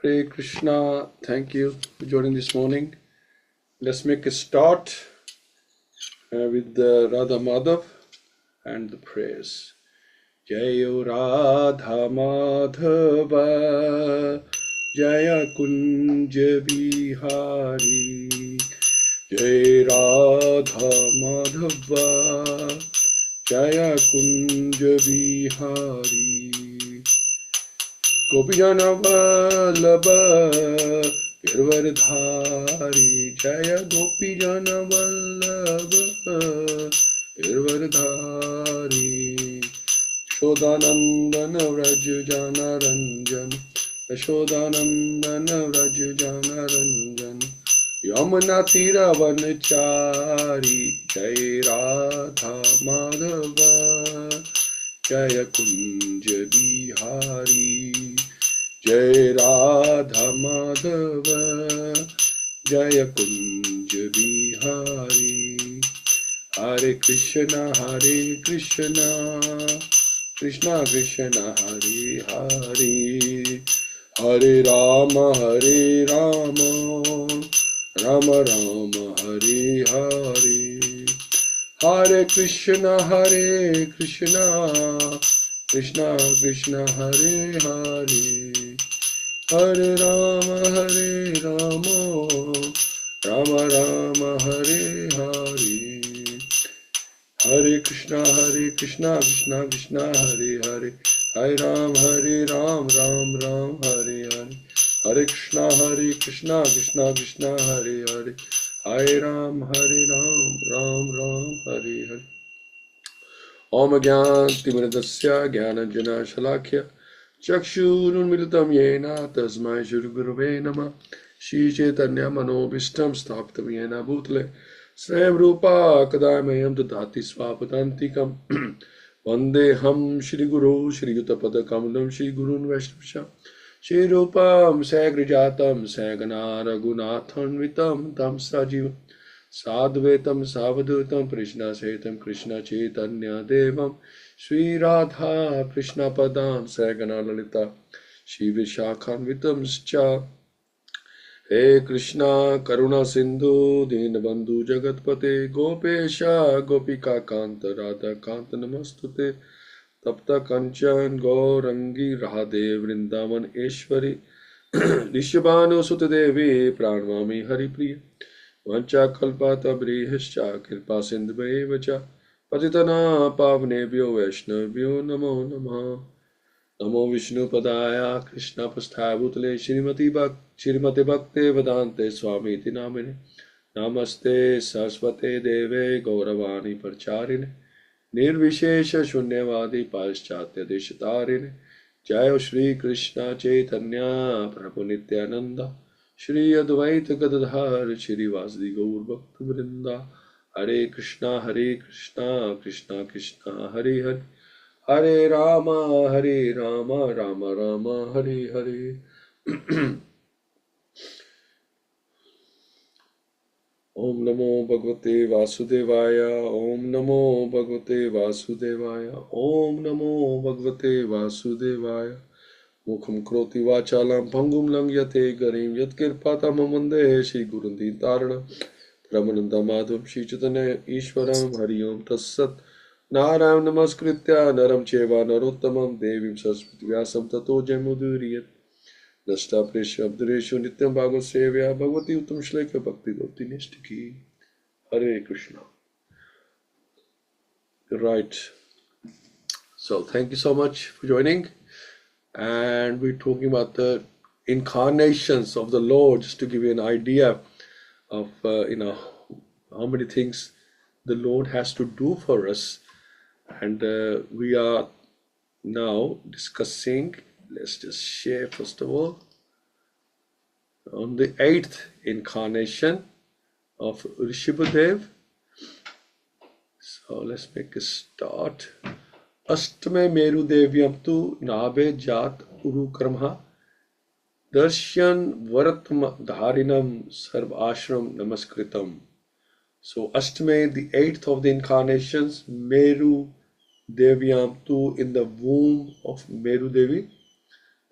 Hare Krishna, thank you for joining this morning. Let's make a start with the Radha Madhav and the prayers. Jayo Radha Madhava, Jaya Kunja Bihari, Jai Radha Madhava, Jaya Kunja Bihari. Gopijana Vallabha Girvardhari, Jaya Gopijana Vallabha Girvardhari. Yashodanandana Vrajjana Ranjan, Yashodanandana Vrajjana Ranjan, Yamuna Tira Vanachari, Jai Radha Madhava, Jaya Kunja Bihari, Jai Radha Madhava, Jaya Kunja Bihari. Hare Krishna, Krishna Krishna, Hare Hare, Hare Rama, Rama Rama, Hare Hare. Hare Krishna, Krishna Krishna, Hare Hare, Hare Rama, Rama Rama, Hare Hare. Hare Krishna, Krishna Krishna, Hare Hare, Hare Ram, Ram Ram, Hare Hare. Hare Krishna, Krishna Krishna, Hare Hare, Hare Ram, Ram Ram, Hare Hare. Om Gyantimiradasya Gyananjana Shalakya Chakshurunmilitam Yena Tasmai Shri Gurave Namah. Shri Chaitanya Manobishtam Sthapitam Yena Bhutale Swayam Rupa Kadamayam Dadati Swapadantikam Vandeham Shri Guru Shri Yutapada Kamalam Shri Gurun Vaishnavasya Shri Rupam Sagrijatam Sagana Raghunathan Vitam Tam Sajivam Sadhvetam Savadutam Krishna Setam Krishna Chaitanya Devam Shri Radha Krishna Padam Sagana Lalita Shri Vishakhan Vitam Scha. He Krishna Karuna Sindhu Dinabandhu Jagatpate Gopesha Gopika Kanta Radha Kanta Namastute Tapta Kanchan Gaurangi Radhe Vrindavan Eshwari Rishabhanu Sutadevi Pranvami Haripriya Vancha Kalpata Brihascha Kirpa Sindhvaevacha Patitana Pavnebhyo Vaishnavyo Namo Namaha. Namo Vishnu Padaya Krishna Pasthaya Bhutale Śrīmate Bhaktivedanta Swami iti Namine Namaste Saraswate Deve Gauravani Parcharine Nirvishesha Shunyavadi Paschatya Deshatarine Jayo Shri Krishna Chaitanya Prabhu Nityananda Shri Advaita Gadadhar Shri Vasdi Gaur Bhakta Vrinda. Hare Krishna, Krishna Krishna, Hare Hare, Hare Rama, Rama Rama, Hare Hare. Om Namo Bhagavate Vasudevaya, Om Namo Bhagavate Vasudevaya, Om Namo Bhagavate Vasudevaya. Mukham Kroti Vachalam Bhangum Langyate Garim Yat Kirpata Mamande Shri Gurunti Tarana Ramananda Madhvam Shri Chaitanya Ishwaram Hari Om Tassat. Narayam Namaskritya Naram Cheva Narottamam Devim Saraswati Vyasam Tato Jaimuduriyat Nasta Presha Abdureshu Nityam Bhagavad-Sevayā Bhagavati Uttam Shleka Bhakti Bhakti Nishtiki. Hare Krishna. Right. So thank you so much for joining. And we're talking about the incarnations of the Lord, just to give you an idea of how many things the Lord has to do for us. And we are now discussing, let's just share first of all, on the 8th incarnation of Rishabhadev. So let's make a start. Astame Meru Devyam tu Nabe Jat Uru Karma Darshan Varatma Dharinam Sarv Ashram Namaskritam. So Ashtame, the 8th of the incarnations, Meru Devyam tu, in the womb of Meru Devi,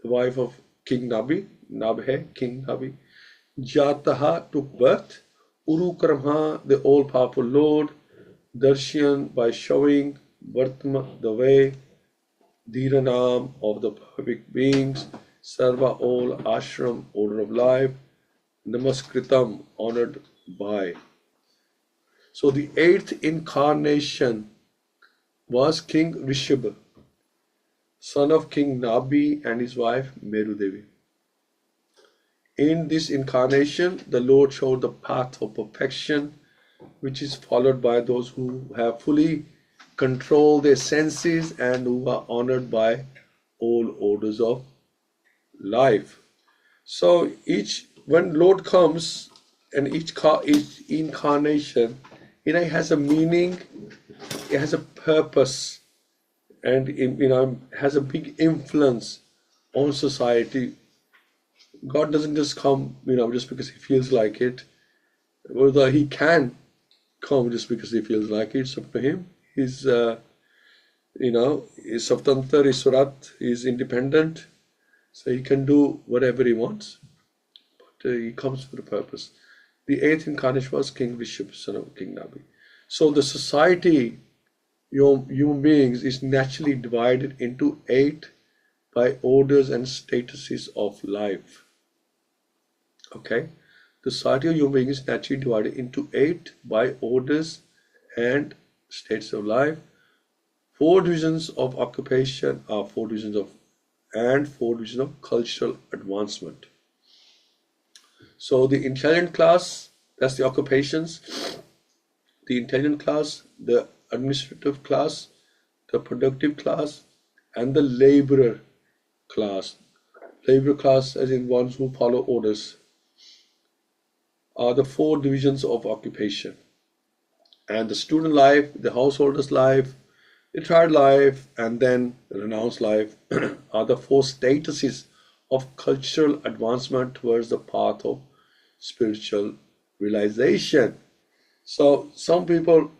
the wife of King Nabi, Nabhe, King Nabi. Jataha took birth. Uru Karma, the all-powerful Lord. Darshan, by showing. Vartma, the way. Dhiranam, of the perfect beings. Sarva, all. Ashram, order of life. Namaskritam, honored by. So the 8th incarnation was King Rishabha, son of King Nabi and his wife Meru Devi. In this incarnation, the Lord showed the path of perfection, which is followed by those who have fully controlled their senses and who are honored by all orders of life. So when Lord comes, and each incarnation, it has a meaning, it has a purpose, and has a big influence on society. God doesn't just come, just because he feels like it. Whether he can come just because he feels like it, it's up to him. He's, he's Swatantra, he's Swarat, he's independent, so he can do whatever he wants. But he comes for a purpose. The 8th incarnation was King Rishabha, son of King Nabi. So the society, human beings, is naturally divided into 8 by orders and statuses of life. Okay? The society of human beings is naturally divided into 8 by orders and states of life. 4 divisions of occupation are 4 divisions of cultural advancement. So the intelligent class, that's the occupations. The intelligent class, the administrative class, the productive class, and the laborer class. Laborer class, as in ones who follow orders, are the 4 divisions of occupation. And the student life, the householder's life, retired life, and then renounced life are the 4 statuses of cultural advancement towards the path of spiritual realization. So some people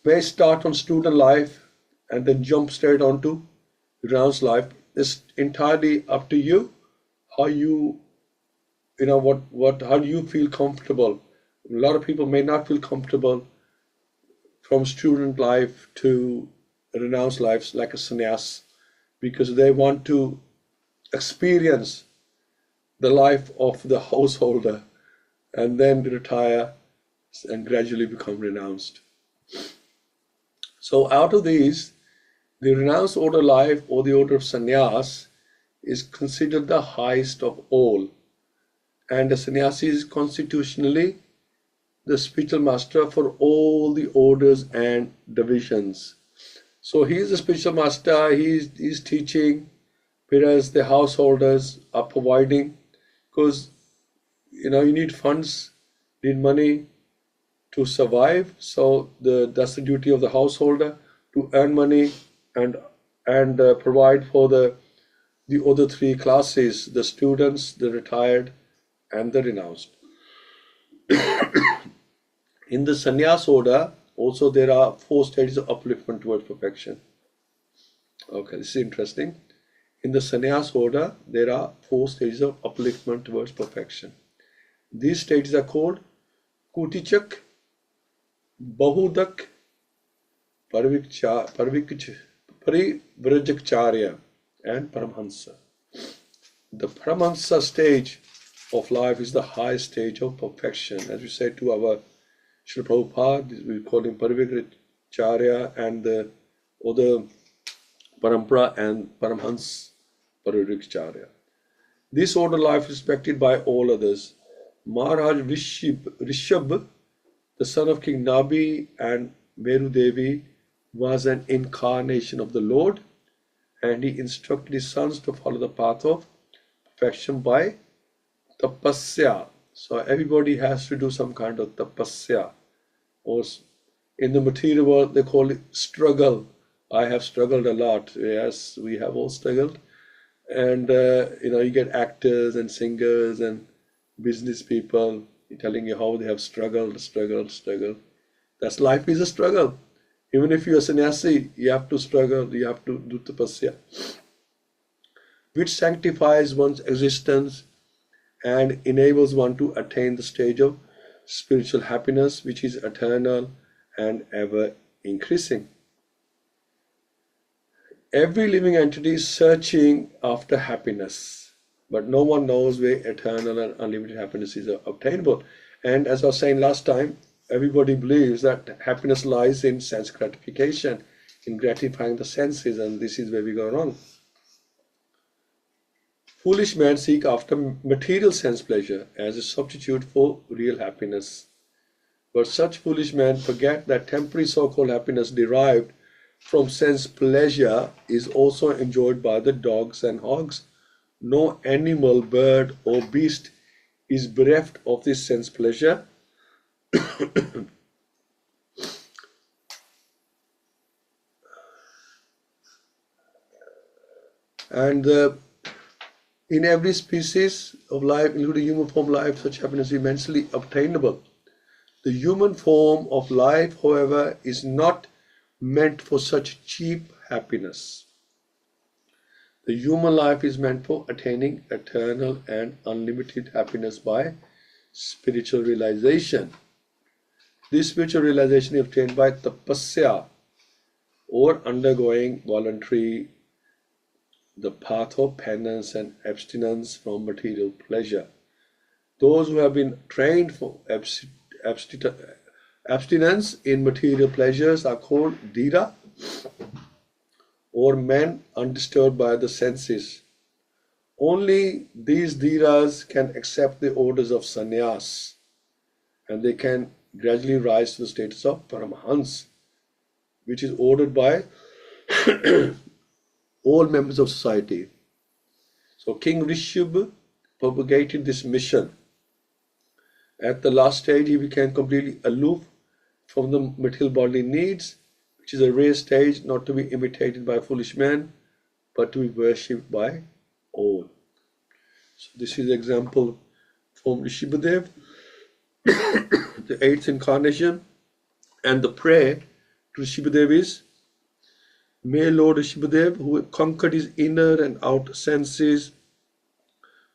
may start on student life and then jump straight onto renounced life. It's entirely up to you how you how do you feel comfortable. A lot of people may not feel comfortable from student life to renounced life like a sannyas, because they want to experience the life of the householder and then retire and gradually become renounced. So out of these, the renounced order life, or the order of sannyas, is considered the highest of all. And the sannyasi is constitutionally the spiritual master for all the orders and divisions. So he is the spiritual master, he is teaching, whereas the householders are providing, because you need funds, need money to survive. So that's the duty of the householder, to earn money and provide for the other 3 classes: the students, the retired, and the renounced. In the sannyas order, also there are 4 stages of upliftment towards perfection. Okay, this is interesting. In the sannyas order, there are 4 stages of upliftment towards perfection. These stages are called Kutichak, Bahudak, Parivrajacharya, and Paramhansa. The Paramhansa stage of life is the highest stage of perfection. As we said to our Srila Prabhupada, we call him Parivrajacharya, and the other Parampara and Paramhans Parivrajacharya. This order life is respected by all others. Maharaj Rishabh, the son of King Nabi and Meru Devi, was an incarnation of the Lord, and he instructed his sons to follow the path of perfection by tapasya. So everybody has to do some kind of tapasya, or in the material world they call it struggle. I have struggled a lot. Yes, we have all struggled. And you get actors and singers and business people telling you how they have struggled. That's life is a struggle. Even if you're a sannyasi, you have to struggle, you have to do tapasya. which sanctifies one's existence and enables one to attain the stage of spiritual happiness, which is eternal and ever increasing. Every living entity is searching after happiness, but no one knows where eternal and unlimited happiness is obtainable. And as I was saying last time, everybody believes that happiness lies in sense gratification, in gratifying the senses, and this is where we go wrong. Foolish men seek after material sense pleasure as a substitute for real happiness. But such foolish men forget that temporary so-called happiness derived from sense pleasure is also enjoyed by the dogs and hogs. No animal, bird, or beast is bereft of this sense pleasure. And in every species of life, including human form life, such happiness is immensely obtainable. The human form of life, however, is not meant for such cheap happiness. The human life is meant for attaining eternal and unlimited happiness by spiritual realization. This spiritual realization is obtained by tapasya, or undergoing voluntary the path of penance and abstinence from material pleasure. Those who have been trained for abstinence in material pleasures are called dhira, or men undisturbed by the senses. Only these dhiras can accept the orders of sannyas, and they can gradually rise to the status of paramahans, which is ordered by all members of society. So King Rishabh propagated this mission. At the last stage, he became completely aloof from the material bodily needs, which is a rare stage not to be imitated by foolish men, but to be worshipped by all. So this is an example from Rishabhadev, the 8th incarnation, and the prayer to Rishabhadev is, may Lord Rishabhadev, who conquered his inner and outer senses,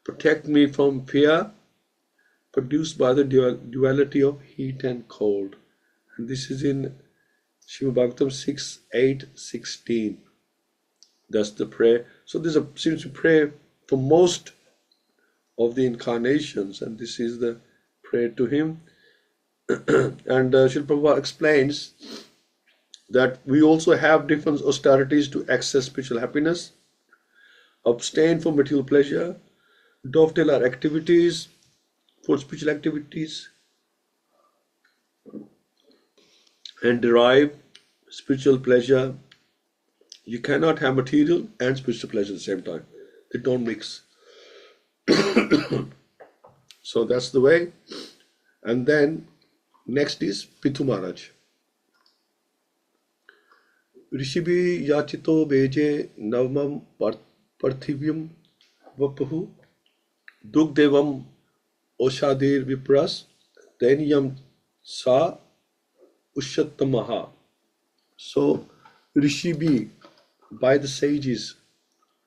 protect me from fear produced by the duality of heat and cold. And this is in Śrīmad-Bhāgavatam 6, 8, 16. That's the prayer. So this seems to pray for most of the incarnations, and this is the prayer to him. And Srila Prabhupada explains that we also have different austerities to access spiritual happiness, abstain from material pleasure, dovetail our activities for spiritual activities, and derive spiritual pleasure. You cannot have material and spiritual pleasure at the same time. They don't mix. So that's the way. And then next is Pithu Maharaj. Rishabhi yachito beje navamam parthivyam vapahu dugdevam oshadir vipras dainyam sa ushattamaha. So Rishabhi, by the sages,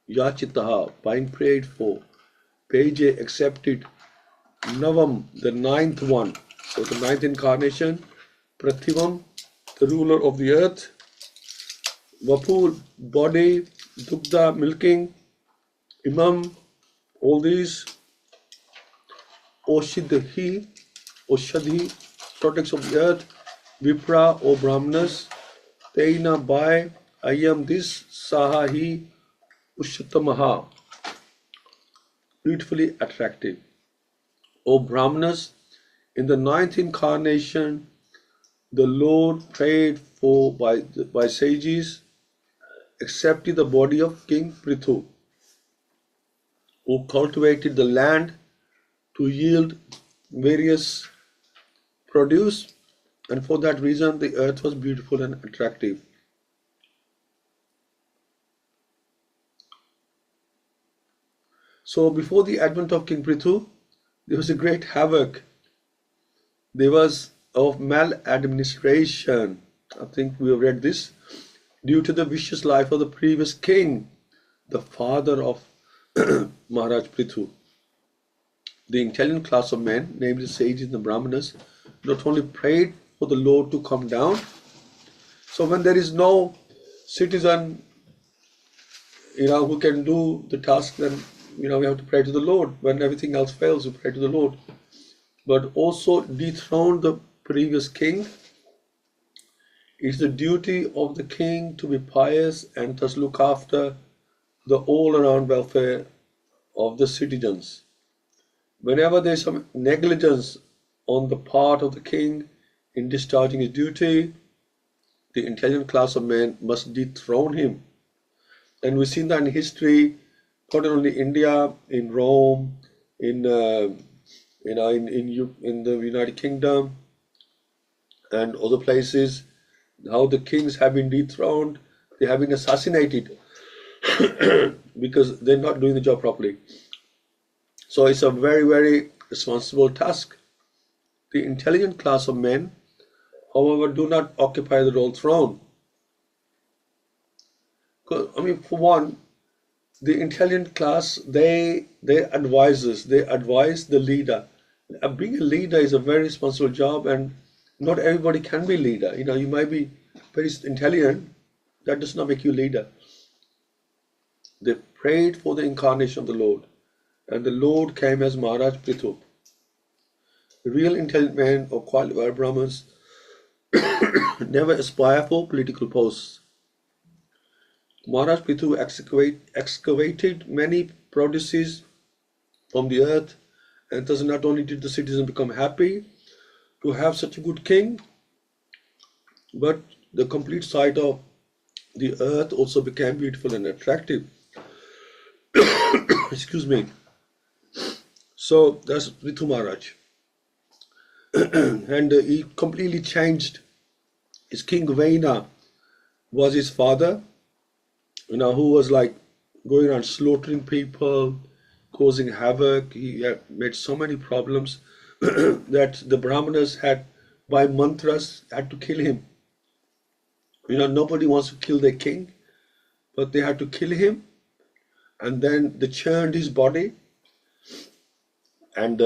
yachitaha, being prayed for, beje, accepted, navam, the 9th one, so the 9th incarnation, prathivam, the ruler of the earth, vapur, body, dugdha, milking, imam, all these, oshidhi, products of the earth, vipra, or brahmanas, teina, by, ayam, this, sahahi, ushattamaha, beautifully attractive. O brahmanas, in the 9th incarnation, the Lord prayed for by sages, accepted the body of King Prithu, who cultivated the land to yield various produce, and for that reason the earth was beautiful and attractive. So before the advent of King Prithu, there was a great havoc. There was of maladministration. I think we have read this. Due to the vicious life of the previous king, the father of Maharaj Prithu. The intelligent class of men, namely the sages and the brahmanas, not only prayed for the Lord to come down. So when there is no citizen, who can do the task, then we have to pray to the Lord. When everything else fails, we pray to the Lord. But also dethrone the previous king. It's the duty of the king to be pious and thus look after the all-around welfare of the citizens. Whenever there is some negligence on the part of the king in discharging his duty, the intelligent class of men must dethrone him. And we've seen that in history, not only in India, in Rome, in the United Kingdom, and other places, how the kings have been dethroned, they have been assassinated because they're not doing the job properly. So it's a very, very responsible task. The intelligent class of men, however, do not occupy the royal throne. For one, the intelligent class, they're advisors. They advise the leader. Being a leader is a very responsible job, and not everybody can be leader. You might be very intelligent. That does not make you leader. They prayed for the incarnation of the Lord, and the Lord came as Maharaj Prithu. Real intelligent men or qualified Brahmins never aspire for political posts. Maharaj Prithu excavated many prodigies from the earth, and thus not only did the citizens become happy to have such a good king, but the complete side of the earth also became beautiful and attractive. Excuse me. So that's Prithu Maharaj. And he completely changed. His king Vaina was his father, who was like going around slaughtering people, causing havoc. He had made so many problems that the Brahmanas had, by mantras, had to kill him. Nobody wants to kill their king, but they had to kill him, and then they churned his body, and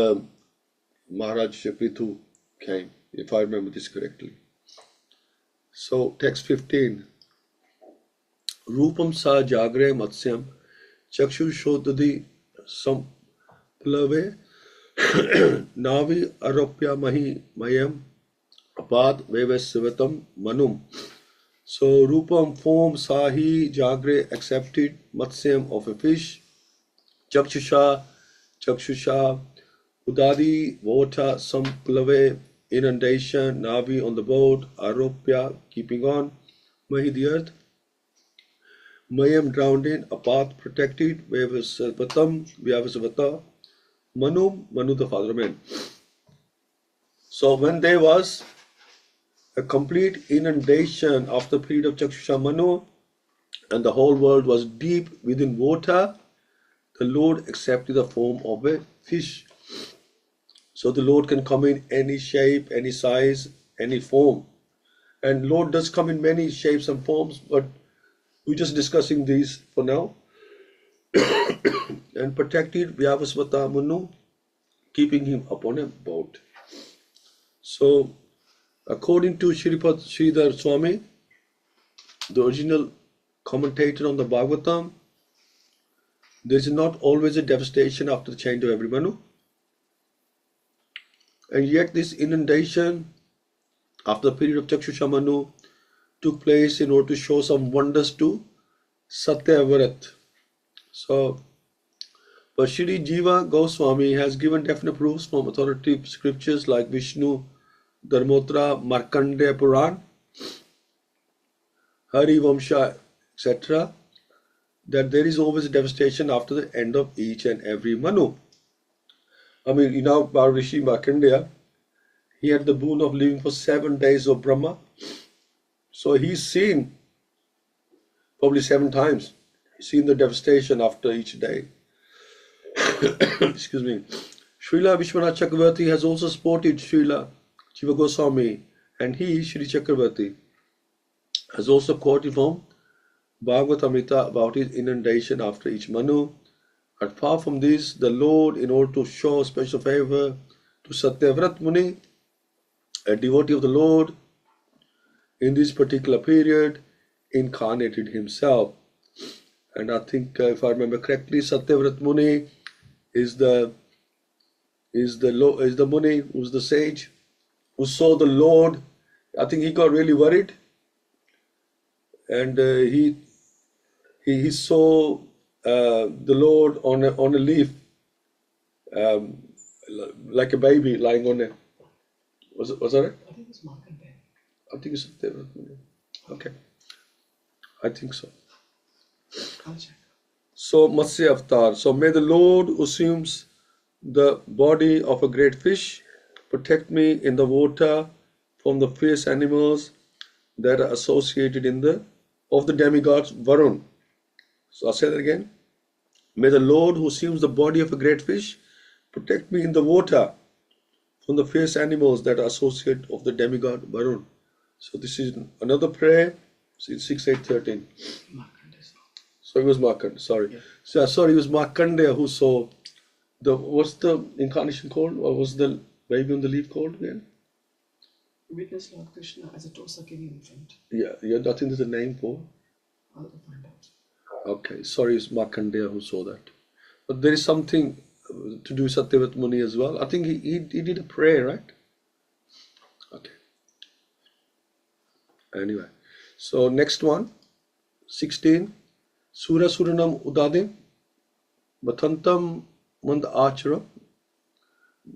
Maharaj Prithu came, if I remember this correctly. So text 15. Rupam sa jagre matsyam chakshu shodhadi samplave navi aropya mahi mayam apad vevasvatam manum. So Rupam, form, Sahi, Jagre, accepted, Matsyam of a fish, Chakshusha, Udadi, water, Samplave, inundation, Navi on the boat, Aropya, keeping on, Mahi the earth, Mayam drowned in, Apat protected, Vyavasvata, Manu the father of man. So when there was a complete inundation after the period of Chakshusha Manu, and the whole world was deep within water, the Lord accepted the form of a fish. So the Lord can come in any shape, any size, any form. And Lord does come in many shapes and forms, but we're just discussing these for now. And protected Vyavasvata Manu, keeping him upon a boat. So according to Sridhar Swami, the original commentator on the Bhagavatam, there is not always a devastation after the change of every Manu. And yet this inundation after the period of Chakshusha Manu took place in order to show some wonders to Satyavrat. So, but Shri Jiva Goswami has given definite proofs from authoritative scriptures like Vishnu Dharmottara, Markandeya Puran, Hari Vamsha, etc., that there is always a devastation after the end of each and every Manu. Rishi Markandeya, he had the boon of living for 7 days of Brahma. So he's seen probably 7 times. He's seen the devastation after each day. Excuse me. Srila Vishwanath Chakravarti has also supported Srila Jiva Goswami, and he, Sri Chakravarti, has also quoted from Bhagavatamrita about his inundation after each Manu, And far from this, the Lord, in order to show special favor to Satyavrat Muni, a devotee of the Lord, in this particular period, incarnated himself. And I think, if I remember correctly, Satyavrat Muni is the Muni who's the sage who saw the Lord. I think he got really worried, and he saw the Lord on a leaf, like a baby lying on it. Was that it? I think it's Markandeya. I think it's Satyavrat Muni. Okay, I think so. I'll check. So Matsya Avatar. So may the Lord who assumes the body of a great fish protect me in the water from the fierce animals that are associated of the demigods Varun. So I'll say that again. May the Lord who assumes the body of a great fish protect me in the water from the fierce animals that are associated of the demigod Varun. So this is another prayer. It's 6.8.13. So it was Markandeya, sorry. Yeah. So sorry, it was Markandeya who saw what's the incarnation called? Or was the baby on the leaf called again? Witness Lord Krishna as a toe sucking infant. Yeah, I think there's a name for. I'll find out. Okay, sorry, it's Markandeya who saw that. But there is something to do with Satyavrat Muni as well. I think he did a prayer, right? Okay. Anyway, so next one, 16. Sura Suranam Udadim Matantam Mand Achara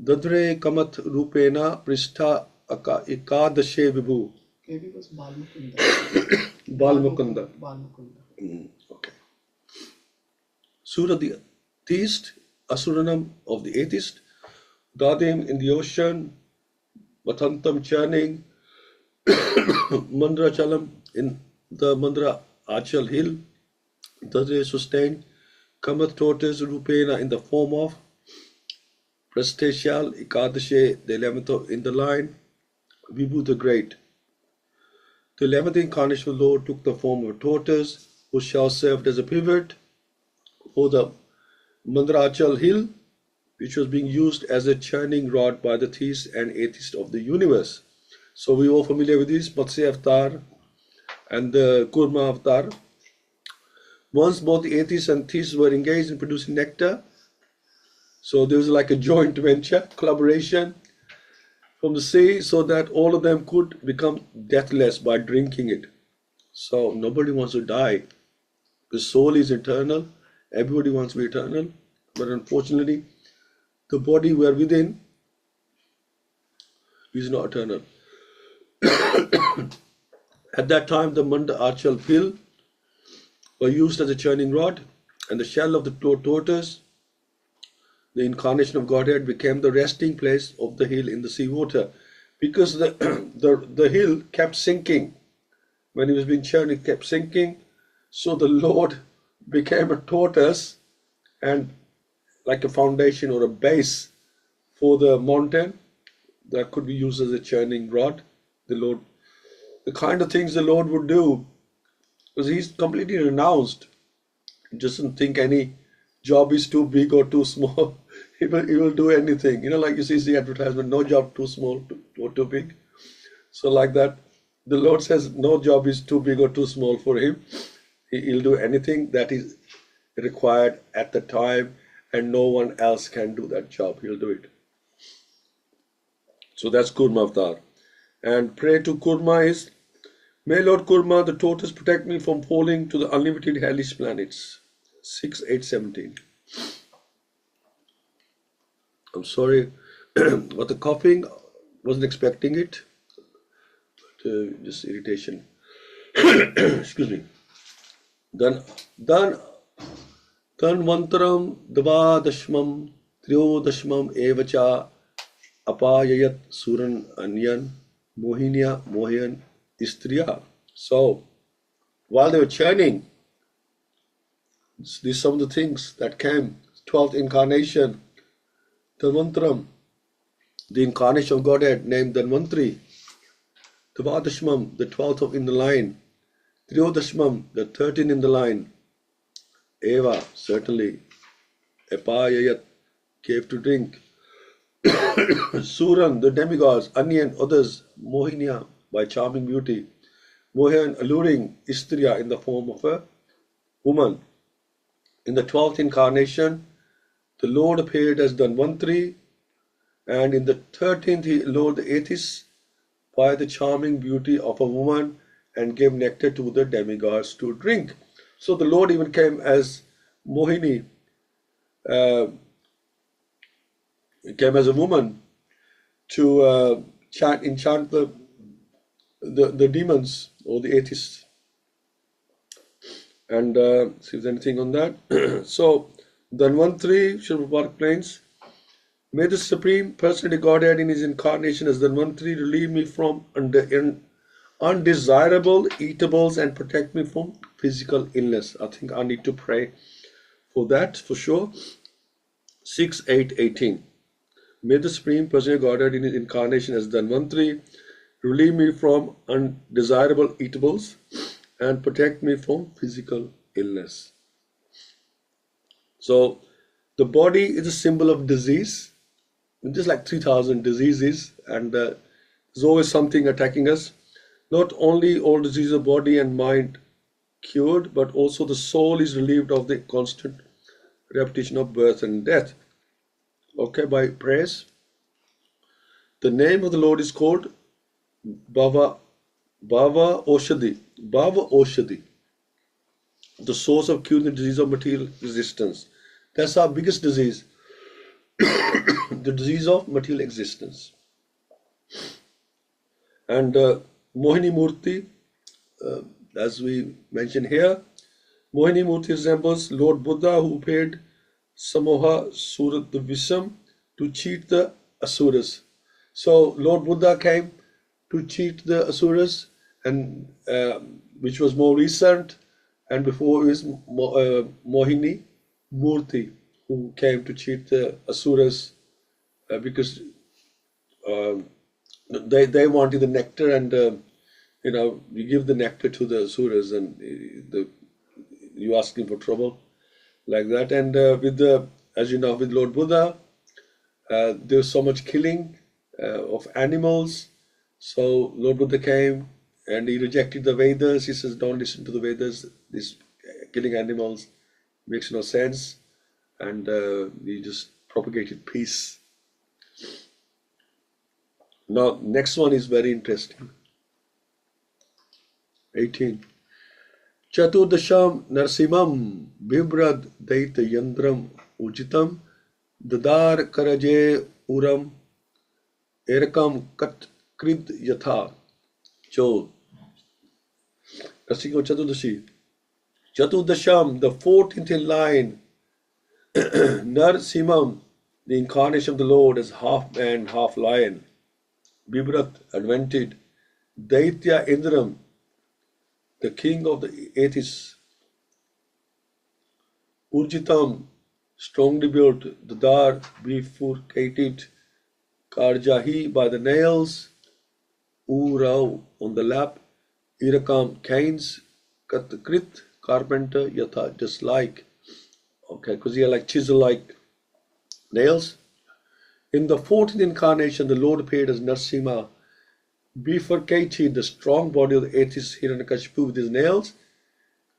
Dadre Kamat Rupena Pristha Ekadashe Vibhu. Maybe it was Balmukunda. Balmukunda. Balmukunda. Okay. Sura the theist, Asuranam of the atheist, Dadim in the ocean, Matantam churning, Mandrachalam in the Mandra Achal hill, Dadre sustained, Kamat tortoise Rupena in the form of Prestatial, Ikadashe, the 11th in the line, Vibhu the great. The 11th incarnation of the Lord took the form of a tortoise, who shall served as a pivot for the Mandrachal hill, which was being used as a churning rod by the theists and atheists of the universe. So we all familiar with this, Matsya Avatar and the Kurma Avatar. Once both the atheists and theists were engaged in producing nectar, so there was like a joint venture, collaboration from the sea, so that all of them could become deathless by drinking it. So nobody wants to die. The soul is eternal. Everybody wants to be eternal. But unfortunately, the body we are within is not eternal. At that time, the Manda Achal pill were used as a churning rod, and the shell of the tortoise, the incarnation of Godhead, became the resting place of the hill in the sea water, because the hill kept sinking. When he was being churned, it kept sinking. So the Lord became a tortoise and like a foundation or a base for the mountain that could be used as a churning rod. The kind of things the Lord would do, because he's completely renounced. He doesn't think any job is too big or too small. He will do anything. Like you see the advertisement, no job too small or too big. So like that, the Lord says no job is too big or too small for him. He'll do anything that is required at the time, and no one else can do that job. He'll do it. So that's Kurma Avatar. And pray to Kurma is, may Lord Kurma, the tortoise, protect me from falling to the unlimited hellish planets. 6.8.17. I'm sorry about the coughing. Wasn't expecting it. But just irritation. Excuse me. Dan Tanvantaram Davadashmam Triodashmam Evacha Apayayat Suran Anyan Mohinya Mohan Istriya. So while they were churning, these are some of the things that came. 12th incarnation, Tanvantram, the incarnation of Godhead named Dhanvantri. Davadashmam, the 12th in the line. Triodashmam, the 13th in the line. Eva, certainly. Apayayat, gave to drink. Suran, the demigods, Ani and others, Mohinia, by charming beauty. Mohan, alluring Istriya in the form of a woman. In the 12th incarnation, the Lord appeared as Dhanvantri, and in the 13th he allured the atheists by the charming beauty of a woman and gave nectar to the demigods to drink. So the Lord even came as Mohini, came as a woman to enchant the demons or the atheists. And see if there's anything on that. So Dhanvantri, Srila Prabhupada explains, may the Supreme Personality Godhead in his incarnation as Dhanvantri relieve me from undesirable eatables and protect me from physical illness. I think I need to pray for that for sure. 6.8.18. May the Supreme Personality Godhead in his incarnation as Dhanvantri relieve me from undesirable eatables and protect me from physical illness. So the body is a symbol of disease. Just like 3,000 diseases, and there's always something attacking us. Not only all diseases of body and mind cured, but also the soul is relieved of the constant repetition of birth and death. Okay, by praise. The name of the Lord is called Bhava Oshadi. Bhava Oshadi, the source of curing the disease of material existence. That's our biggest disease. The disease of material existence. And Mohini Murti, as we mentioned here, Mohini Murti resembles Lord Buddha who paid Samoha Surat Visam to cheat the Asuras. So Lord Buddha came to cheat the Asuras, and which was more recent, and before it was Mohini Murti who came to cheat the Asuras because they wanted the nectar, and you give the nectar to the Asuras, and you asking for trouble like that. And as you know, with Lord Buddha, there was so much killing of animals. So Lord Buddha came and he rejected the Vedas. He says, don't listen to the Vedas. This killing animals makes no sense. And he just propagated peace. Now, next one is very interesting. 18. Chaturdasham Narsimam Bibrad Daita Yandram Ujitam Dadar Karaje Uram Erakam Kat Krid Yatha. So, Chaturdasham, the 14th in line, Narsimam, the incarnation of the Lord as half man, half lion. Bibrat, advented. Daitya Indram, the king of the atheists. Urjitam, strongly built. Dadar, bifurcated. Karjahi, by the nails. Urau, on the lap. Irakam, canes. Katkrit, carpenter. Yatha, just like. Okay, because he had like chisel-like nails. In the 14th incarnation, the Lord appeared as Narsimha, bifurcated the strong body of the atheist Hiranyakashipu with his nails,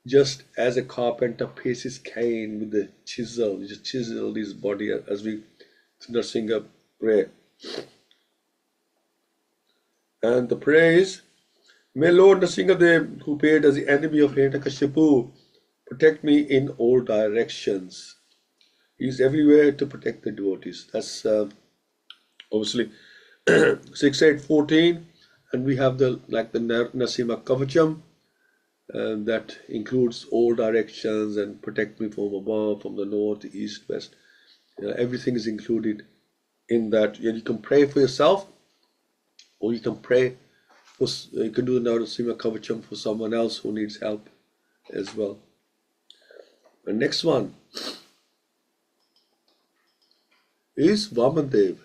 just as a carpenter pays his cane with the chisel. He just chiseled his body as we Narsingha pray. And the prayer is, may Lord Nrsimhadev, who appeared as the enemy of Hiranyakashipu, protect me in all directions. He is everywhere to protect the devotees. That's obviously 6.8.14, and we have the Narasimha Kavacham that includes all directions and protect me from above, from the north, east, west. Everything is included in that. You can pray for yourself, or you can pray for, you can do the Narasimha Kavacham for someone else who needs help as well. The next one is Vamandev.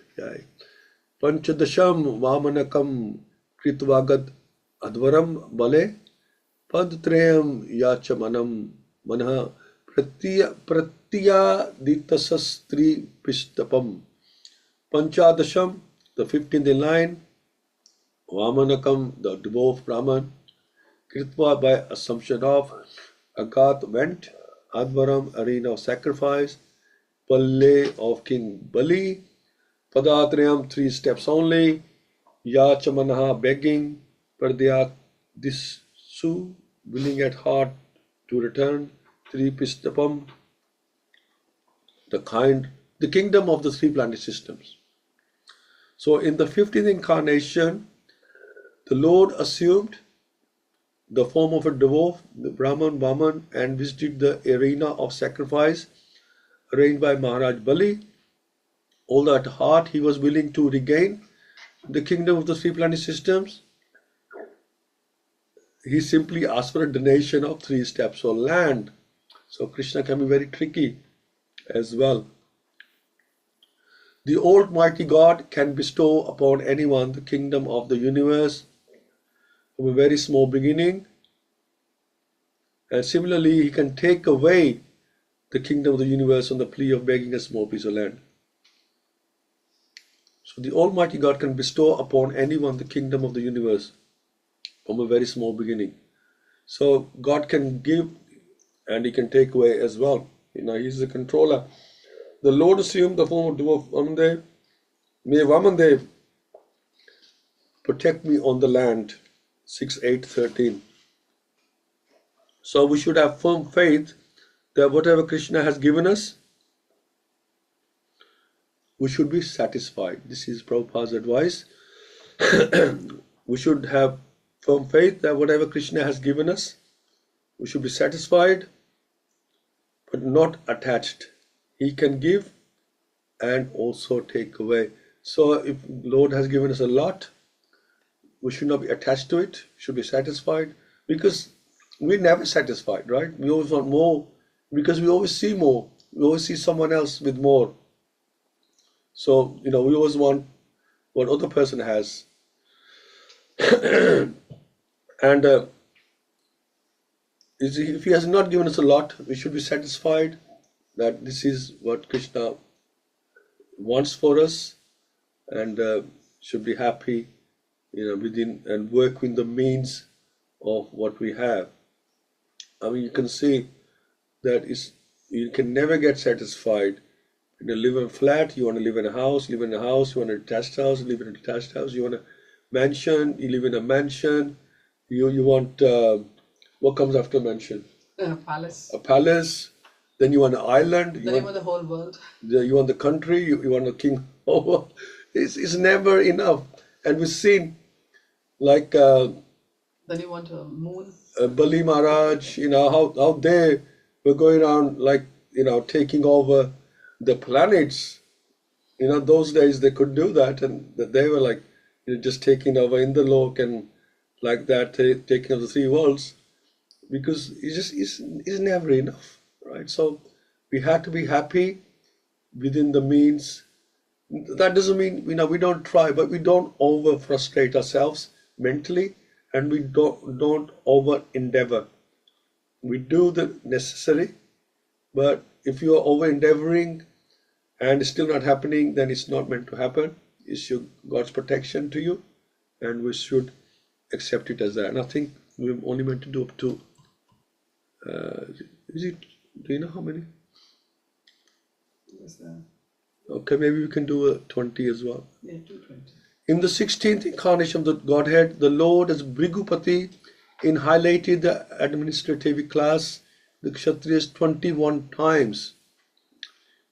Panchadasham Vamanakam Kritvagad Advaram Bale Padtrayam Yachamanam Manha Pratyaditasastri Pishtapam. Panchadasham, the 15th in line, Vamanakam, the dwarf Brahman, Kritva by assumption of, Agat went, Advaram, arena of sacrifice, Palle of King Bali, Padatrayam, 3 steps only, Yachamanaha, begging, Pradhyat, this Su, willing at heart to return, 3 Pistapam, the kingdom of the 3 planet systems. So in the 15th incarnation, the Lord assumed the form of a dwarf, the Brahman, Vaman, and visited the arena of sacrifice arranged by Maharaj Bali. Although at heart he was willing to regain the kingdom of the 3 planet systems, he simply asked for a donation of 3 steps of land. So Krishna can be very tricky as well. The Almighty God can bestow upon anyone the kingdom of the universe from a very small beginning, and similarly he can take away the kingdom of the universe on the plea of begging a small piece of land. So the Almighty God can bestow upon anyone the kingdom of the universe from a very small beginning. So God can give and he can take away as well. He's the controller. The Lord assumed the form of dwarf Vamandev. May Vamandev protect me on the land. 6:8:13. So we should have firm faith that whatever Krishna has given us, we should be satisfied. This is Prabhupada's advice. We should have firm faith that whatever Krishna has given us, we should be satisfied, but not attached. He can give and also take away. So if Lord has given us a lot, we should not be attached to it. We should be satisfied, because we're never satisfied, right? We always want more, because we always see more. We always see someone else with more. So, we always want what other person has. And if he has not given us a lot, we should be satisfied that this is what Krishna wants for us, and should be happy, within and work with the means of what we have. I mean, you can see that you can never get satisfied. You live in a flat, you want to live in a house, you want a detached house, live in a detached house, you want a mansion, you live in a mansion, you want, what comes after mansion? A palace. A palace, then you want an island. Then you want the whole world. You want the country, you want a king over. It's never enough. And we've seen, like, then you want a moon. Bali Maharaj, how they were going around, like, taking over the planets. Those days they could do that, and they were like, just taking over Indralok and like that, taking over the 3 worlds, because it's never enough, right? So we have to be happy within the means. That doesn't mean we don't try, but we don't over frustrate ourselves mentally, and we don't over endeavor. We do the necessary, but if you are over endeavoring and it's still not happening, then it's not meant to happen. It's God's protection to you, and we should accept it as that. And I think we're only meant to do up to, do you know how many? What's that? Okay, maybe we can do a 20 as well. Yeah, 220. In the 16th incarnation of the Godhead, the Lord as Bhrigupati highlighted the administrative class, the Kshatriyas, 21 times,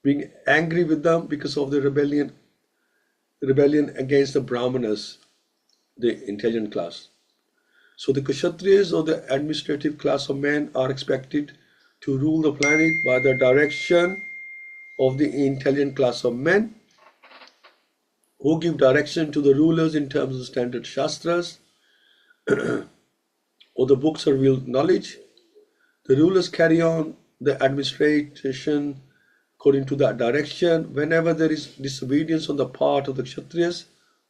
being angry with them because of the rebellion against the Brahmanas, the intelligent class. So the Kshatriyas, or the administrative class of men, are expected to rule the planet by the direction of the intelligent class of men, who give direction to the rulers in terms of standard shastras or the books of real knowledge. The rulers carry on the administration according to that direction. Whenever there is disobedience on the part of the Kshatriyas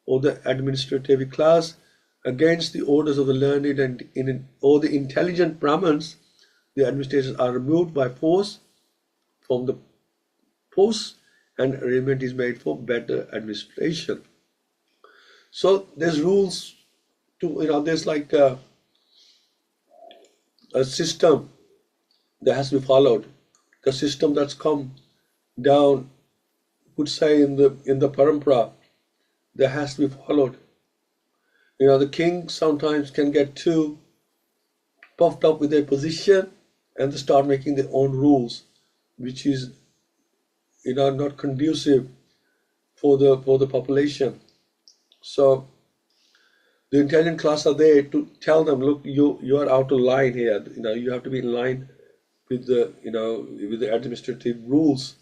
or the administrative class against the orders of the learned or the intelligent Brahmins, the administrators are removed by force from the post, and arrangement is made for better administration. So there's rules to, there's like a system that has to be followed. The system that's come down, would say in the parampara, that has to be followed. The king sometimes can get too puffed up with their position and they start making their own rules, which is not conducive for the population. So the intelligent class are there to tell them, look, you are out of line here. You have to be in line with the with the administrative rules.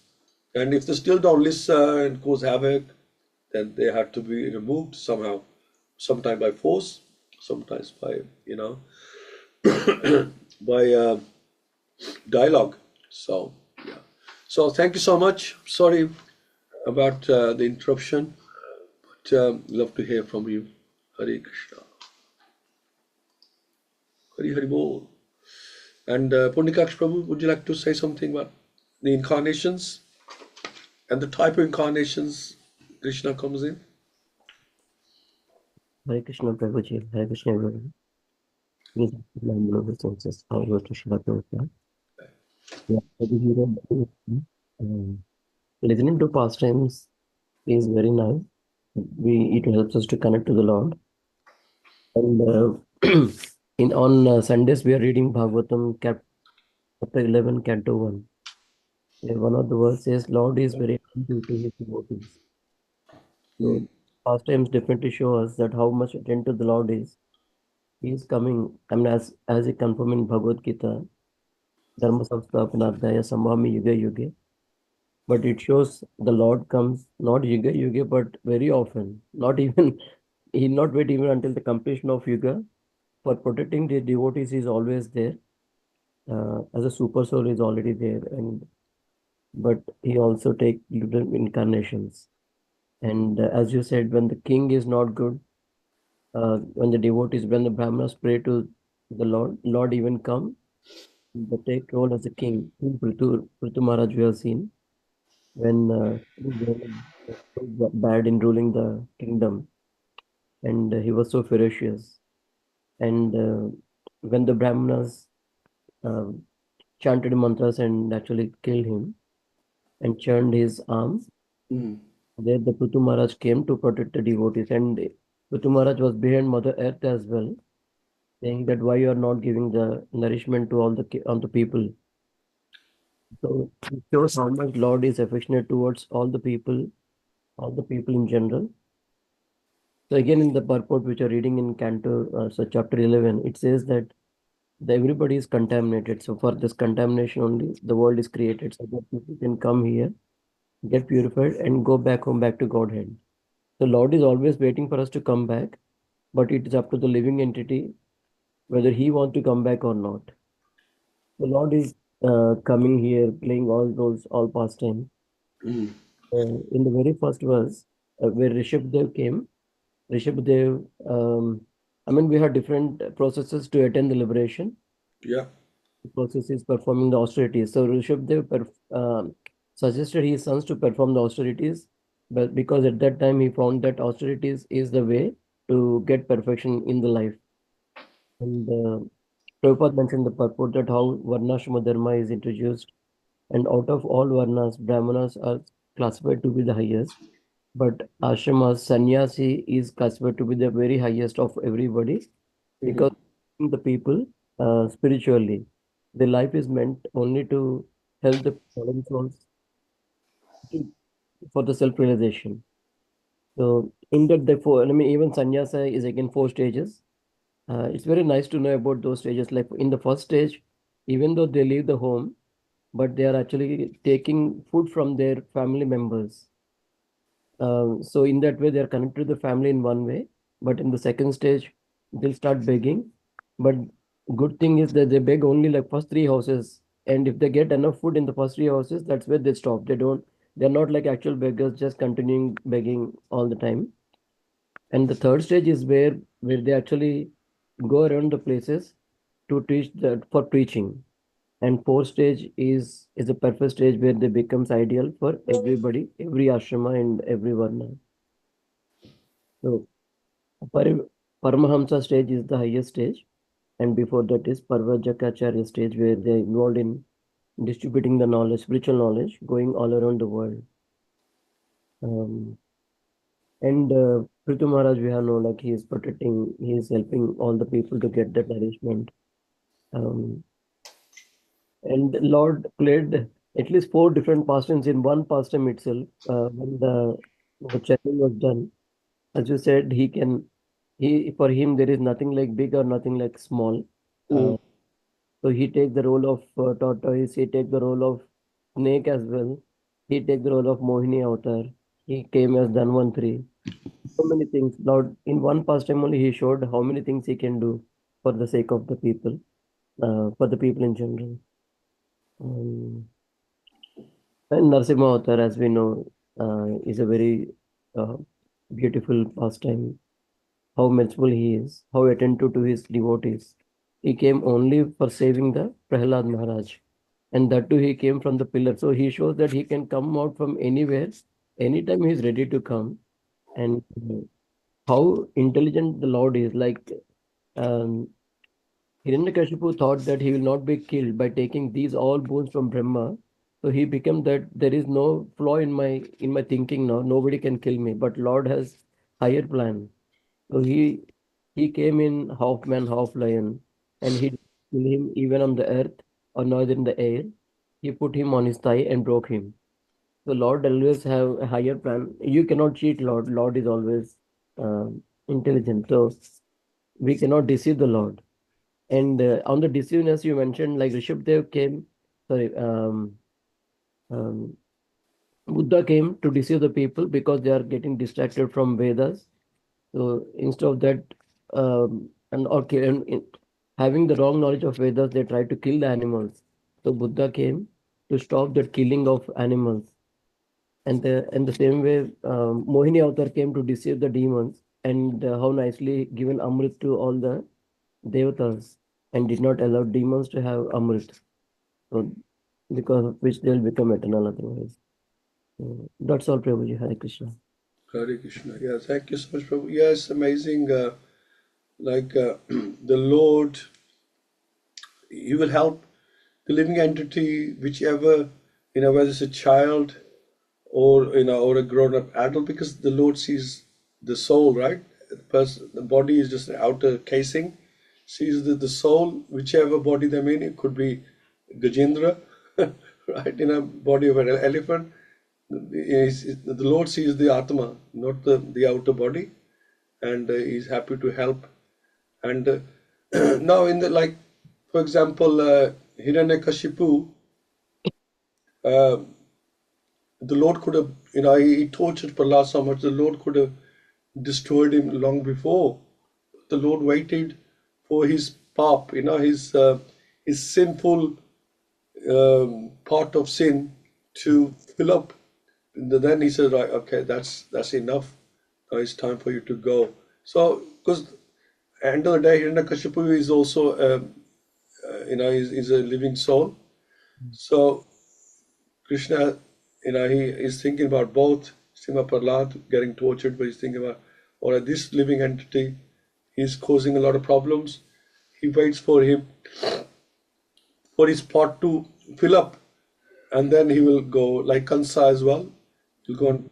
And if they still don't listen and cause havoc, then they have to be removed somehow, sometimes by force, sometimes by by dialogue. So yeah. So thank you so much. Sorry about the interruption, but love to hear from you. Hare Krishna. Hari Hari Bol. And Pundikaksh Prabhu, would you like to say something about the incarnations and the type of incarnations Krishna comes in? Hare Krishna Prabhuji, Hare Krishna everyone. Please mind below the sources. How was to Srila Prabhupada? Yeah, listening to pastimes is very nice. It helps us to connect to the Lord. And on Sundays we are reading Bhagavatam chapter 11, Canto 1. One of the verses says, Lord is very attentive to his devotees. So pastimes definitely show us that how much attentive the Lord is. He is coming, as he confirmed in Bhagavad-Gita, Dharma Samsthapanadhyaya Sambhami Yuga Yuga. But it shows the Lord comes not Yuga Yuga, but very often. Not even, he not wait even until the completion of Yuga. For protecting the devotees, he is always there. As a super soul is already there, but he also take little incarnations. And as you said, when the king is not good, when the Brahmanas pray to the Lord even come, they take role as a king. In Prithu Maharaj we have seen when he was bad in ruling the kingdom, and he was so ferocious. And when the Brahmanas uh, chanted mantras and actually killed him and churned his arms, there the Prithu Maharaj came to protect the devotees. And Prithu Maharaj was behind Mother Earth as well, saying that why you are not giving the nourishment to all the people. So it shows how much Lord is affectionate towards all the people in general. So again, in the purport which are reading in Canto, so chapter 11, it says that everybody is contaminated. So for this contamination only, the world is created so that people can come here, get purified, and go back home, back to Godhead. The Lord is always waiting for us to come back, but it is up to the living entity whether he wants to come back or not. The Lord is coming here, playing all roles, all pastime. In the very first verse, where Rishabdev came, Rishabdev, we have different processes to attain the liberation. Yeah. The process is performing the austerities. So Rishabdev suggested his sons to perform the austerities, but because at that time he found that austerities is the way to get perfection in the life. And Prabhupada mentioned the purport that how Varnashrama Dharma is introduced, and out of all Varnas, Brahmanas are classified to be the highest, but Ashramas, Sannyasi is classified to be the very highest of everybody because the people spiritually, the life is meant only to help the fallen souls to- for the self-realization. So in that, therefore, even sannyasa is again 4 stages. It's very nice to know about those stages. Like in the first stage, even though they leave the home, but they are actually taking food from their family members. So in that way, they are connected to the family in one way. But in the second stage, they'll start begging. But good thing is that they beg only like first 3 houses. And if they get enough food in the first 3 houses, that's where they stop. They're not like actual beggars, just continuing begging all the time. And the third stage is where they actually go around the places to teach that for preaching. And fourth stage is the perfect stage where they becomes ideal for everybody, every ashrama and every varna. So Paramahamsa stage is the highest stage, and before that is Acharya stage, where they are involved in distributing the knowledge, spiritual knowledge, going all around the world. And Prithu Maharaj, we have known, like, he is protecting, he is helping all the people to get that nourishment. Um, and Lord played at least four different pastimes in one pastime itself. When the chanting was done, as you said, he for him there is nothing like big or nothing like small. Uh, Mm. so he take the role of tortoise, he take the role of snake as well. He take the role of Mohini avatar. He came as Dhanvantri. So many things. Lord, in one pastime only, he showed how many things he can do for the sake of the people, for the people in general. Um, and Narsimha Avatar, as we know, is a very uh, beautiful pastime. How merciful he is, how attentive to his devotees. He came only for saving the Prahlad Maharaj, and that too he came from the pillar. So he shows that he can come out from anywhere, anytime he is ready to come, and how intelligent the Lord is. Like, um, Hiranyakashipu thought that he will not be killed by taking these all boons from Brahma. So he became that there is no flaw in my thinking now. Nobody can kill me. But Lord has higher plan. So he came in half man, half lion, and he didn't kill him even on the earth or neither in the air. He put him on his thigh and broke him. So Lord always have a higher plan. You cannot cheat Lord. Lord is always intelligent. So we cannot deceive the Lord. And on the deceiveness you mentioned, like Rishabdev came, sorry, um, Buddha came to deceive the people because they are getting distracted from Vedas. So instead of that, and okay, and having the wrong knowledge of Vedas, they try to kill the animals. So Buddha came to stop that killing of animals. And the same way, Mohini Avatar came to deceive the demons, and how nicely given Amrit to all the devatas, and did not allow demons to have Amrit. So because of which they'll become eternal otherwise. So that's all, Prabhuji. Hare Krishna. Hare Krishna. Yeah, thank you so much, Prabhu. Yeah, it's amazing. The Lord, He will help the living entity, whichever, whether it's a child or or a grown-up adult, because the Lord sees the soul, right? The body is just an outer casing, sees the soul, whichever body they're in. It could be Gajendra, right, in a body of an elephant. The Lord sees the Atma, not the outer body, and He's happy to help. And now, for example, Hiranyakashipu, uh, the Lord could have, he tortured Prahlad so much, the Lord could have destroyed him long before. The Lord waited for his pap, his sinful part of sin to fill up. And then he said, right, okay, that's enough. Now it's time for you to go. So, because end of the day, Hiranyakashipu is also, is a living soul. So Krishna, he is thinking about both Sima Prahlad getting tortured, but he's thinking about, all right, this living entity, he's causing a lot of problems. He waits for his pot to fill up, and then he will go, like Kansa as well. He'll go and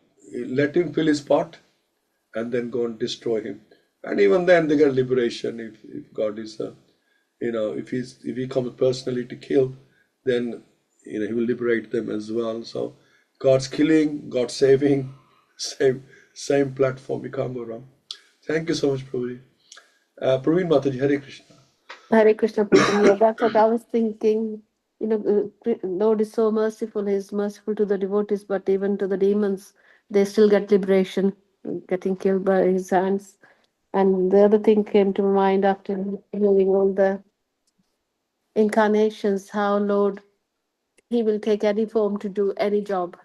let him fill his pot, and then go and destroy him. And even then, they get liberation if God is, if he comes personally to kill, then he will liberate them as well. So God's killing, God's saving, same platform. You can't go wrong. Thank you so much, Prabhuji. Praveen Mataji, Hare Krishna. Hare Krishna, Prabhupada. Yeah, that's what I was thinking. Lord is so merciful. He's merciful to the devotees, but even to the demons, they still get liberation, getting killed by his hands. And the other thing came to mind after hearing all the incarnations, how Lord, he will take any form to do any job.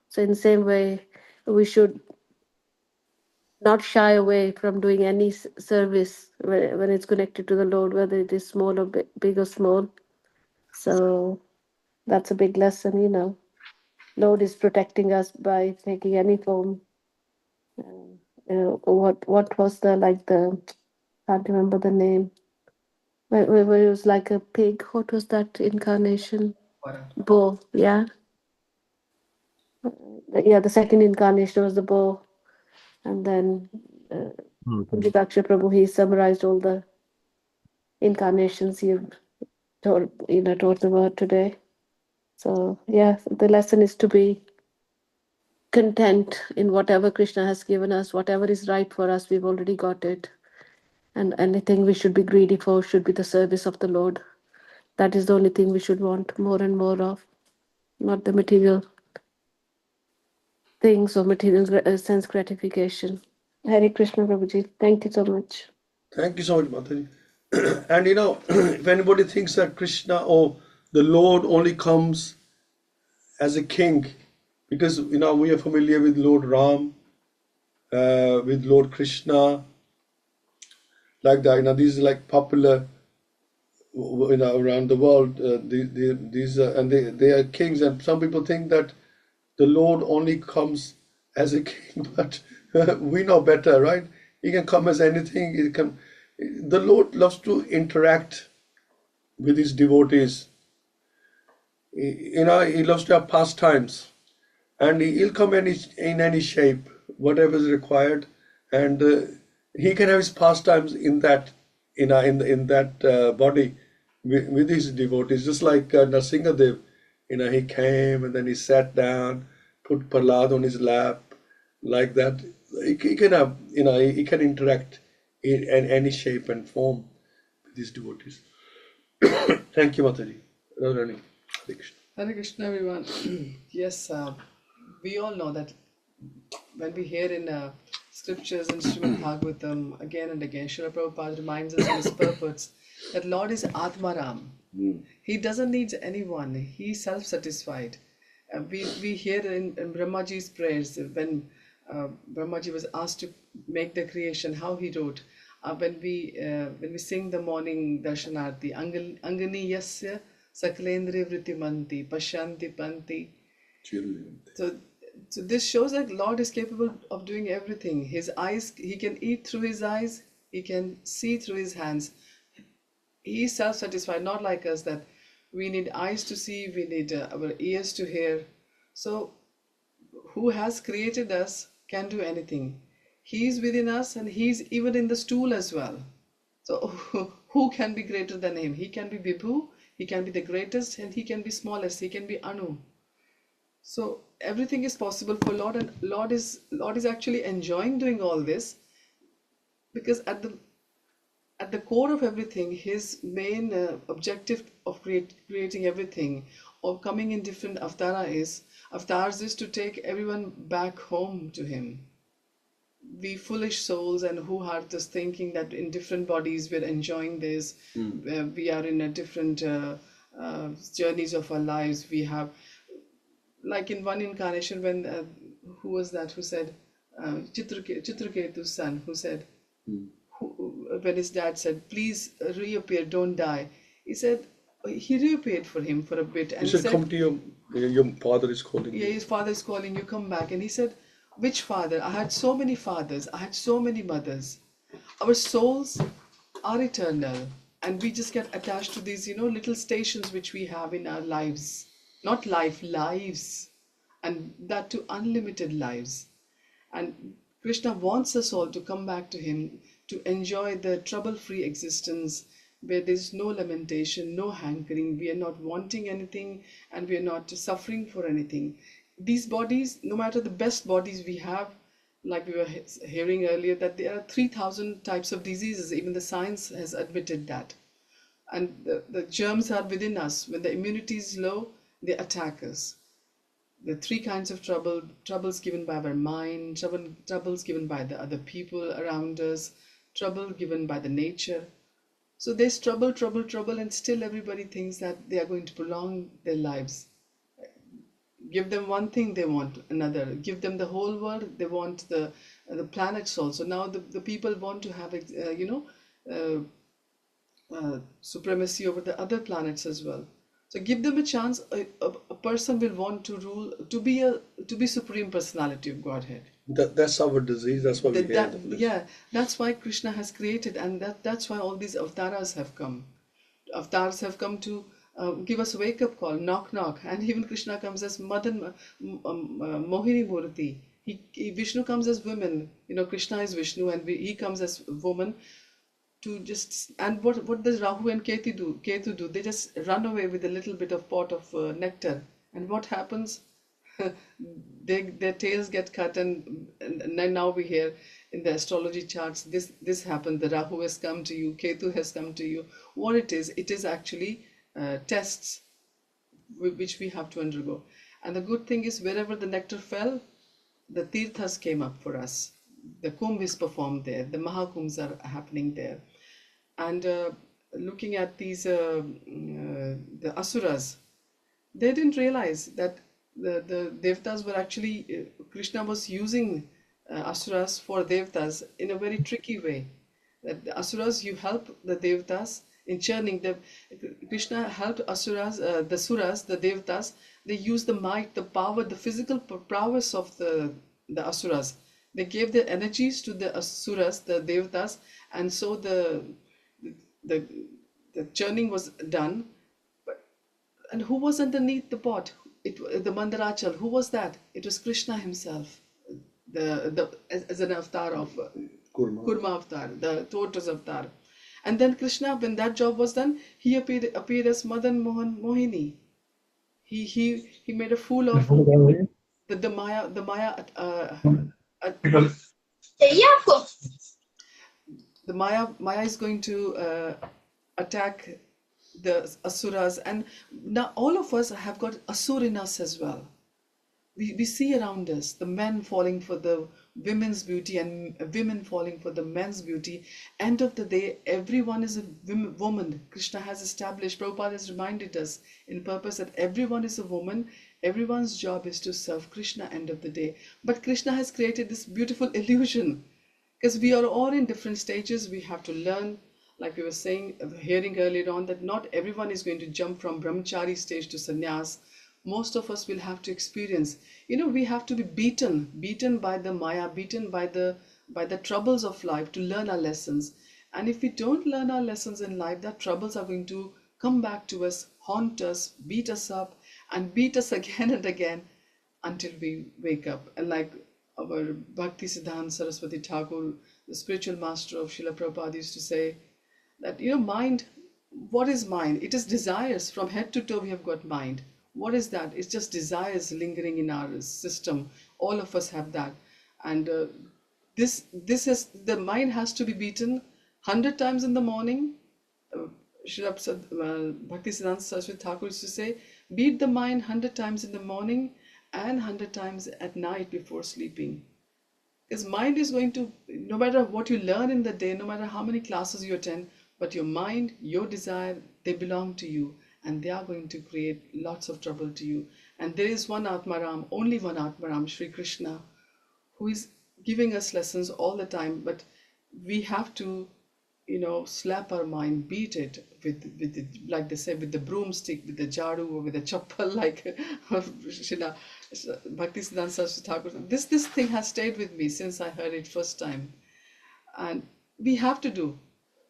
So in the same way, we should not shy away from doing any service when it's connected to the Lord, whether it is small or big or small. So that's a big lesson, you know. Lord is protecting us by taking any form. What was the like the can't remember the name. Where it was like a pig. What was that incarnation? Bull. Yeah. Yeah. The second incarnation was the bull, and then Vidaksha Prabhu, he summarized all the incarnations you've taught the word today. So yeah, the lesson is to be content in whatever Krishna has given us, whatever is right for us, we've already got it. And anything we should be greedy for should be the service of the Lord. That is the only thing we should want more and more of, not the material things or material sense gratification. Hare Krishna Prabhuji, thank you so much. Thank you so much, Mataji. And you know, if anybody thinks that Krishna or the Lord only comes as a king, because you know we are familiar with Lord Ram, with Lord Krishna, like that. You know, these are like popular, you know, around the world. These and they are kings, and some people think that the Lord only comes as a king, but we know better, right? He can come as anything. He can. The Lord loves to interact with his devotees. You know, he loves to have pastimes, and he'll come in any shape, whatever is required, and he can have his pastimes in that, in that body with his devotees, just like Nrsingadev. You know, he came and then he sat down, put Prahlad on his lap, like that. He can have, you know, he can interact in any shape and form with his devotees. Thank you, Mataji. Radharani. Hare Krishna. Hare Krishna, everyone. Yes, we all know that when we hear in scriptures in Śrīmad-Bhāgavatam again and again, Srila Prabhupada reminds us in his purports that Lord is Atmaram. He doesn't need anyone. He's self-satisfied. We hear in Brahmaji's prayers when Brahmaji was asked to make the creation, how he wrote. When we sing the morning darshanarti, Angani yasya sakalendri vritti pashanti panti. So this shows that Lord is capable of doing everything. His eyes, he can eat through his eyes, he can see through his hands. He is self-satisfied, not like us that we need eyes to see, we need our ears to hear. So who has created us can do anything. He is within us and he is even in the stool as well. So who can be greater than him? He can be Vibhu, he can be the greatest, and he can be smallest, he can be Anu. So everything is possible for Lord, and Lord is actually enjoying doing all this, because at the core of everything, his main objective of creating everything, or coming in different avatars is to take everyone back home to him. We foolish souls and who are just thinking that in different bodies we're enjoying this, we are in a different journeys of our lives. We have, like in one incarnation, when who was that who said, Chitraketu's son, who said, when his dad said, please reappear, don't die, he said he reappeared for him for a bit, and He said, come to your father is calling you. Yeah, his father is calling you, come back. And he said, which father? I had so many fathers, I had so many mothers. Our souls are eternal, and we just get attached to these, little stations which we have in our lives. Not life, lives. And that to unlimited lives. And Krishna wants us all to come back to him, to enjoy the trouble-free existence where there's no lamentation, no hankering, we are not wanting anything, and we are not suffering for anything. These bodies, no matter the best bodies we have, like we were hearing earlier, that there are 3,000 types of diseases. Even the science has admitted that. And the germs are within us. When the immunity is low, they attack us. The three kinds of troubles given by our mind, troubles given by the other people around us, trouble given by the nature. So there's trouble, and still everybody thinks that they are going to prolong their lives. Give them one thing, they want another. Give them the whole world, they want the planets also. Now the people want to have, supremacy over the other planets as well. So give them a chance. A person will want to rule, to be supreme personality of Godhead. That's our disease. That's why we hate this. Yeah, that's why Krishna has created, and that's why all these avatars have come. Avatars have come to give us a wake-up call, knock, knock. And even Krishna comes as Madan Mohini Murti. Vishnu comes as women. You know, Krishna is Vishnu, and he comes as woman. To just, and what does Rahu and Ketu do? They just run away with a little bit of pot of nectar, and what happens? Their tails get cut, and now we hear in the astrology charts this happened. The Rahu has come to you, Ketu has come to you. What it is actually tests which we have to undergo. And the good thing is, wherever the nectar fell, the tirthas came up for us. The kumbh is performed there. The mahakumbhs are happening there. And looking at these the asuras, they didn't realize that the devatas were actually Krishna was using asuras for devatas in a very tricky way. That the asuras, you help the devatas in churning. Krishna helped asuras, the suras, the devatas. They used the might, the power, the physical prowess of the asuras. They gave their energies to the asuras, the devatas, and so the churning was done. And who was underneath the pot? The Mandarachal. Who was that? It was Krishna himself, as an avatar of Kurma avatar, the tortoise avatar. And then Krishna, when that job was done, he appeared as Madan Mohini. He made a fool of the Maya. The Maya is going to attack the asuras, and now all of us have got asur in us as well. We see around us the men falling for the women's beauty and women falling for the men's beauty. End of the day, everyone is a woman. Krishna has established, Prabhupada has reminded us in purpose that everyone is a woman. Everyone's job is to serve Krishna end of the day. But Krishna has created this beautiful illusion, because we are all in different stages. We have to learn, like we were saying, hearing earlier on, that not everyone is going to jump from brahmachari stage to sannyas. Most of us will have to experience, we have to be beaten by the Maya, beaten by the troubles of life to learn our lessons. And if we don't learn our lessons in life, that troubles are going to come back to us, haunt us, beat us up, and beat us again and again until we wake up. And like our Bhaktivedanta Saraswati Thakur, the spiritual master of Srila Prabhupada, used to say that, mind, what is mind? It is desires. From head to toe we have got mind. What is that? It's just desires lingering in our system. All of us have that. And the mind has to be beaten 100 times in the morning. Bhaktisiddhanta Saraswati Thakur used to say, beat the mind 100 times in the morning and 100 times at night before sleeping. Because mind is going to, no matter what you learn in the day, no matter how many classes you attend, but your mind, your desire, they belong to you. And they are going to create lots of trouble to you. And there is one Atmaram, only one Atmaram, Sri Krishna, who is giving us lessons all the time. But we have to, slap our mind, beat it with like they say, with the broomstick, with the jadu, or with the chappal, like Srila Bhaktisiddhanta Saraswati Thakur. This thing has stayed with me since I heard it first time. And we have to do.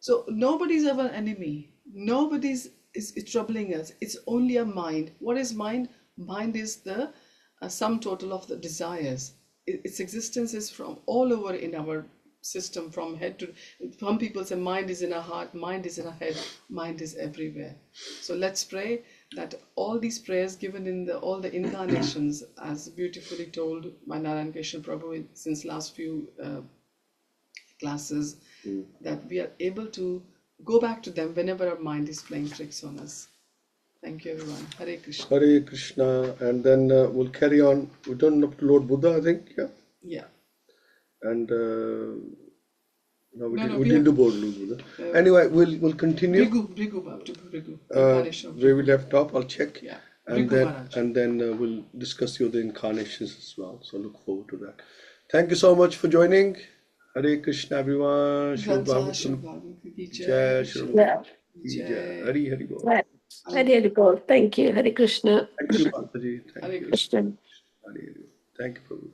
So nobody's ever an enemy. Nobody's is troubling us. It's only a mind. What is mind? Mind is the sum total of the desires. Its existence is from all over in our system, from head to. Some people say mind is in our heart, mind is in our head, mind is everywhere. So let's pray that all these prayers given in all the incarnations, as beautifully told by Narayan Krishna Prabhu since last few classes, that we are able to go back to them whenever our mind is playing tricks on us. Thank you, everyone. Hare Krishna. Hare Krishna. And then we'll carry on. We don't upload Buddha, I think. Yeah. Yeah. And no, we didn't do Buddha. Anyway, we'll continue. Rigu. Where we left off, I'll check. Yeah. And then we'll discuss the other incarnations as well. So look forward to that. Thank you so much for joining. Hare Krishna, everyone. Śrīmad-Bhāgavatam Jai, Śrīmad-Bhāgavatam Jai, Hari Hari Bol. Hare Hare Bol. Thank you. Hare Krishna. Thank you, Mataji. Thank Hare you. Krishna. Krishna. Hare Hare. Thank you, Prabhu.